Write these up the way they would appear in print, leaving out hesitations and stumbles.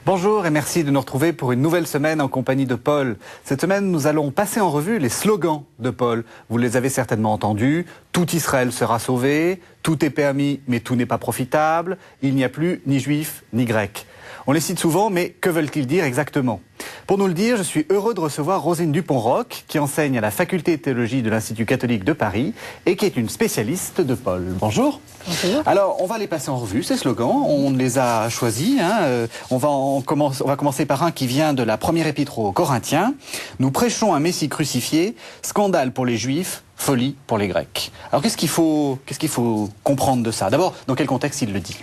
Bonjour et merci de nous retrouver pour une nouvelle semaine en compagnie de Paul. Cette semaine, nous allons passer en revue les slogans de Paul. Vous les avez certainement entendus. Tout Israël sera sauvé, tout est permis mais tout n'est pas profitable, il n'y a plus ni juif ni grec. On les cite souvent, mais que veulent-ils dire exactement? Pour nous le dire, je suis heureux de recevoir Rosine Dupont-Roch, qui enseigne à la faculté de théologie de l'Institut catholique de Paris et qui est une spécialiste de Paul. Bonjour. Bonjour. Alors, on va les passer en revue, ces slogans. On les a choisis. On va commencer par un qui vient de la première épître aux Corinthiens. Nous prêchons un Messie crucifié, scandale pour les Juifs, folie pour les Grecs. Alors, qu'est-ce qu'il faut comprendre de ça? D'abord, dans quel contexte il le dit?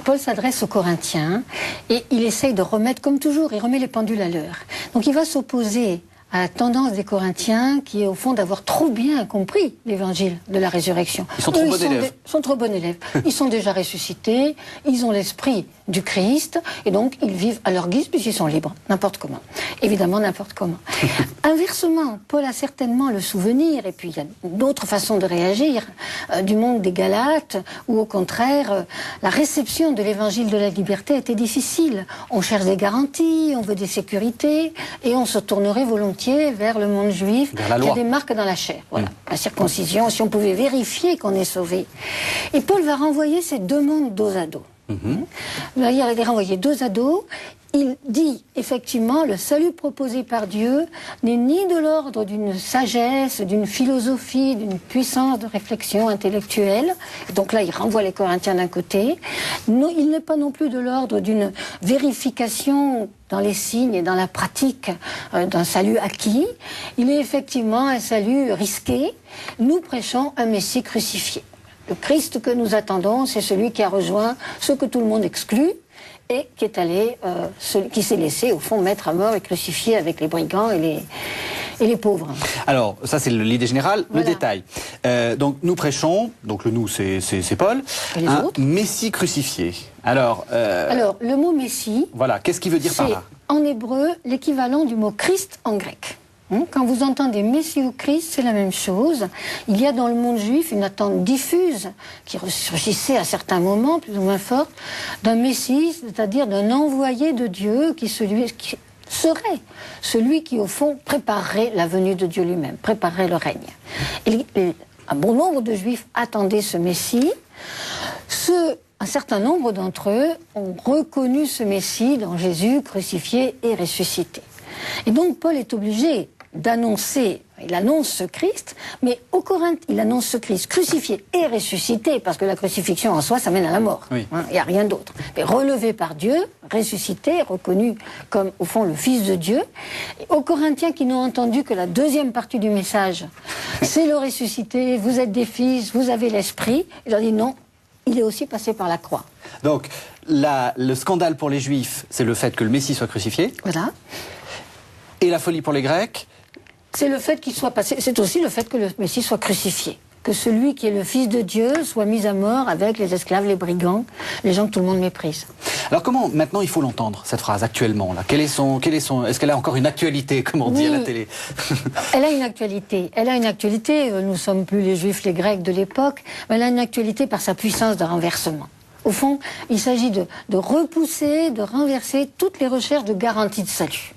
Paul s'adresse aux Corinthiens et il essaye de remettre, comme toujours, il remet les pendules à l'heure. Donc il va s'opposer à la tendance des Corinthiens qui est au fond d'avoir trop bien compris l'évangile de la résurrection. Ils sont trop bons élèves. Ils sont trop bons élèves. Ils sont déjà ressuscités, ils ont l'esprit du Christ et donc ils vivent à leur guise puisqu'ils sont libres, n'importe comment. Évidemment, n'importe comment. Inversement, Paul a certainement le souvenir, et puis il y a d'autres façons de réagir, du monde des Galates, où au contraire, la réception de l'évangile de la liberté était difficile. On cherche des garanties, on veut des sécurités, et on se tournerait volontiers vers le monde juif, qui a des marques dans la chair. Voilà, la circoncision, si on pouvait vérifier qu'on est sauvé. Et Paul va renvoyer ces deux mondes dos à dos. Il va les renvoyer dos à dos. Il dit effectivement le salut proposé par Dieu n'est ni de l'ordre d'une sagesse, d'une philosophie, d'une puissance de réflexion intellectuelle. Donc là, il renvoie les Corinthiens d'un côté. Non, il n'est pas non plus de l'ordre d'une vérification dans les signes et dans la pratique d'un salut acquis. Il est effectivement un salut risqué. Nous prêchons un Messie crucifié. Le Christ que nous attendons, c'est celui qui a rejoint ce que tout le monde exclut et qui est allé, qui s'est laissé au fond mettre à mort et crucifié avec les brigands et les pauvres. Alors, ça c'est l'idée générale, voilà. Le détail. Donc nous prêchons, donc le nous c'est Paul, un Messie crucifié. Alors, le mot Messie, voilà, qu'est-ce qu'il veut dire par là? En hébreu l'équivalent du mot Christ en grec. Quand vous entendez Messie ou Christ, c'est la même chose. Il y a dans le monde juif une attente diffuse qui ressurgissait à certains moments, plus ou moins forte, d'un Messie, c'est-à-dire d'un envoyé de Dieu qui serait celui qui, au fond, préparerait la venue de Dieu lui-même, préparerait le règne. Et un bon nombre de Juifs attendaient ce Messie. Un certain nombre d'entre eux ont reconnu ce Messie dans Jésus crucifié et ressuscité. Et donc Paul est obligé d'annoncer, il annonce ce Christ, mais au Corinthe, il annonce ce Christ crucifié et ressuscité, parce que la crucifixion en soi, ça mène à la mort. Oui. Il n'y a rien d'autre. Mais relevé par Dieu, ressuscité, reconnu comme, au fond, le Fils de Dieu. Et aux Corinthiens qui n'ont entendu que la deuxième partie du message, c'est le ressuscité, vous êtes des fils, vous avez l'esprit, il leur dit non, il est aussi passé par la croix. Donc, le scandale pour les Juifs, c'est le fait que le Messie soit crucifié. Voilà. Et la folie pour les Grecs? C'est le fait qu'il soit passé, c'est aussi le fait que le Messie soit crucifié. Que celui qui est le Fils de Dieu soit mis à mort avec les esclaves, les brigands, les gens que tout le monde méprise. Alors comment, maintenant, il faut l'entendre, cette phrase, actuellement là? Est-ce qu'elle a encore une actualité, comme on dit à la télé? Elle a une actualité. Elle a une actualité, nous ne sommes plus les Juifs, les Grecs de l'époque, mais elle a une actualité par sa puissance de renversement. Au fond, il s'agit de repousser, de renverser toutes les recherches de garantie de salut.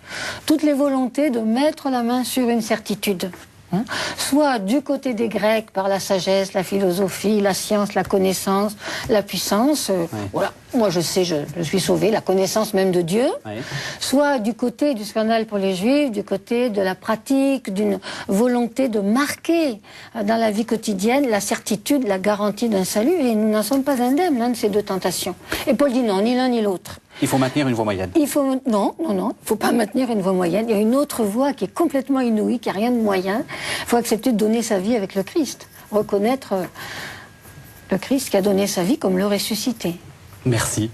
Toutes les volontés de mettre la main sur une certitude. Soit du côté des Grecs par la sagesse, la philosophie, la science, la connaissance, la puissance. Voilà, moi je sais, je suis sauvé, la connaissance même de Dieu. Oui. Soit du côté du scandale pour les Juifs, du côté de la pratique, d'une volonté de marquer dans la vie quotidienne la certitude, la garantie d'un salut. Et nous n'en sommes pas indemnes de ces deux tentations. Et Paul dit non, ni l'un ni l'autre. Il faut maintenir une voie moyenne. Non, il ne faut pas maintenir une voie moyenne. Il y a une autre voie qui est complètement inouïe, qui n'a rien de moyen. Il faut accepter de donner sa vie avec le Christ. Reconnaître le Christ qui a donné sa vie comme le ressuscité. Merci.